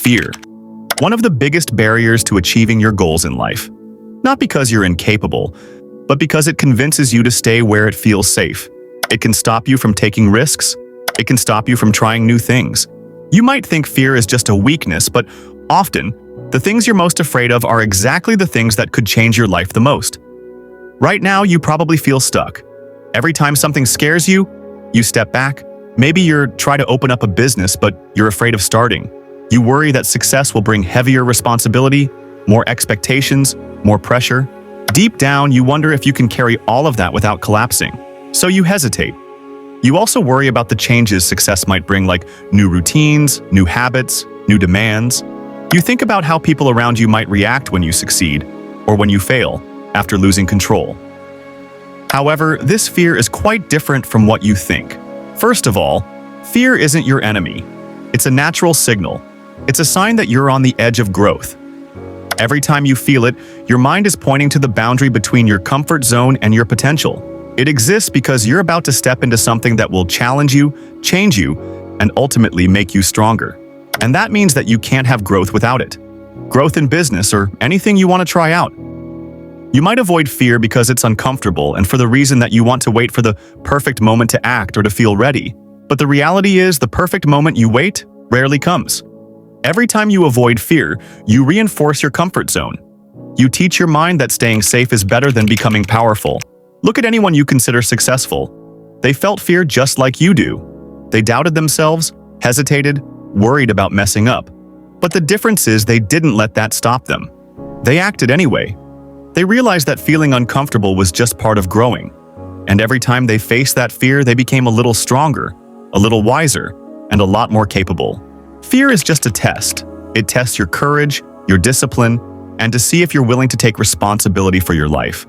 Fear. One of the biggest barriers to achieving your goals in life. Not because you're incapable, but because it convinces you to stay where it feels safe. It can stop you from taking risks. It can stop you from trying new things. You might think fear is just a weakness, but often, the things you're most afraid of are exactly the things that could change your life the most. Right now, you probably feel stuck. Every time something scares you, you step back. Maybe you're trying to open up a business, but you're afraid of starting. You worry that success will bring heavier responsibility, more expectations, more pressure. Deep down, you wonder if you can carry all of that without collapsing. So you hesitate. You also worry about the changes success might bring, like new routines, new habits, new demands. You think about how people around you might react when you succeed, or when you fail, after losing control. However, this fear is quite different from what you think. First of all, fear isn't your enemy. It's a natural signal. It's a sign that you're on the edge of growth. Every time you feel it, your mind is pointing to the boundary between your comfort zone and your potential. It exists because you're about to step into something that will challenge you, change you, and ultimately make you stronger. And that means that you can't have growth without it. Growth in business or anything you want to try out. You might avoid fear because it's uncomfortable and for the reason that you want to wait for the perfect moment to act or to feel ready. But the reality is the perfect moment you wait rarely comes. Every time you avoid fear, you reinforce your comfort zone. You teach your mind that staying safe is better than becoming powerful. Look at anyone you consider successful. They felt fear just like you do. They doubted themselves, hesitated, worried about messing up. But the difference is they didn't let that stop them. They acted anyway. They realized that feeling uncomfortable was just part of growing. And every time they faced that fear, they became a little stronger, a little wiser, and a lot more capable. Fear is just a test. It tests your courage, your discipline, and to see if you're willing to take responsibility for your life.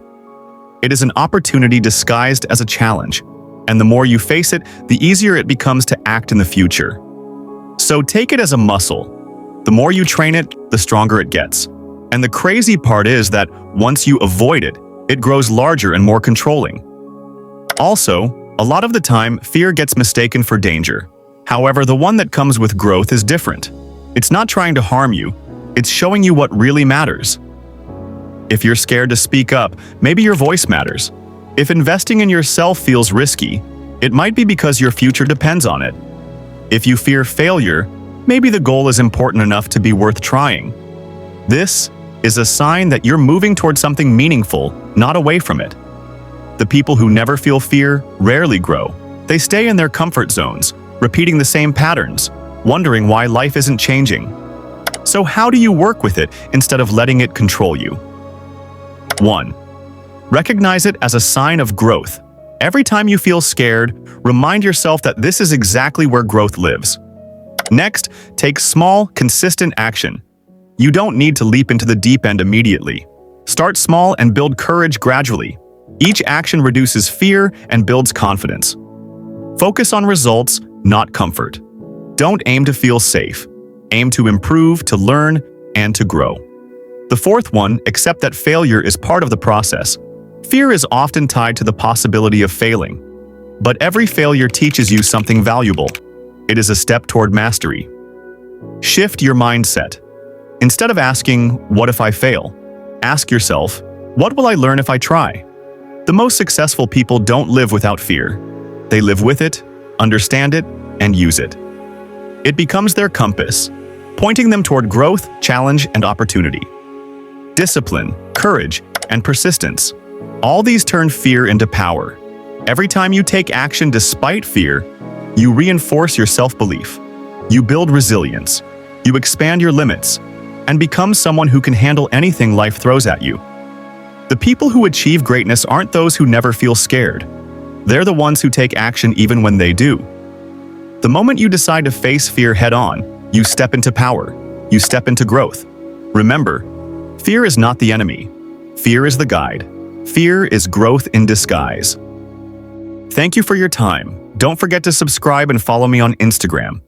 It is an opportunity disguised as a challenge, and the more you face it, the easier it becomes to act in the future. So take it as a muscle. The more you train it, the stronger it gets. And the crazy part is that once you avoid it, it grows larger and more controlling. Also, a lot of the time, fear gets mistaken for danger. However, the one that comes with growth is different. It's not trying to harm you, it's showing you what really matters. If you're scared to speak up, maybe your voice matters. If investing in yourself feels risky, it might be because your future depends on it. If you fear failure, maybe the goal is important enough to be worth trying. This is a sign that you're moving toward something meaningful, not away from it. The people who never feel fear rarely grow. They stay in their comfort zones, repeating the same patterns, wondering why life isn't changing. So how do you work with it instead of letting it control you? 1. Recognize it as a sign of growth. Every time you feel scared, remind yourself that this is exactly where growth lives. Next, take small, consistent action. You don't need to leap into the deep end immediately. Start small and build courage gradually. Each action reduces fear and builds confidence. Focus on results, not comfort. Don't aim to feel safe. Aim to improve, to learn, and to grow. The fourth one, accept that failure is part of the process. Fear is often tied to the possibility of failing. But every failure teaches you something valuable. It is a step toward mastery. Shift your mindset. Instead of asking, "What if I fail?" ask yourself, "What will I learn if I try?" The most successful people don't live without fear. They live with it, understand it, and use it. It becomes their compass, pointing them toward growth, challenge, and opportunity. Discipline, courage, and persistence. All these turn fear into power. Every time you take action despite fear, you reinforce your self-belief. You build resilience. You expand your limits, and become someone who can handle anything life throws at you. The people who achieve greatness aren't those who never feel scared. They're the ones who take action even when they do. The moment you decide to face fear head-on, you step into power. You step into growth. Remember, fear is not the enemy. Fear is the guide. Fear is growth in disguise. Thank you for your time. Don't forget to subscribe and follow me on Instagram.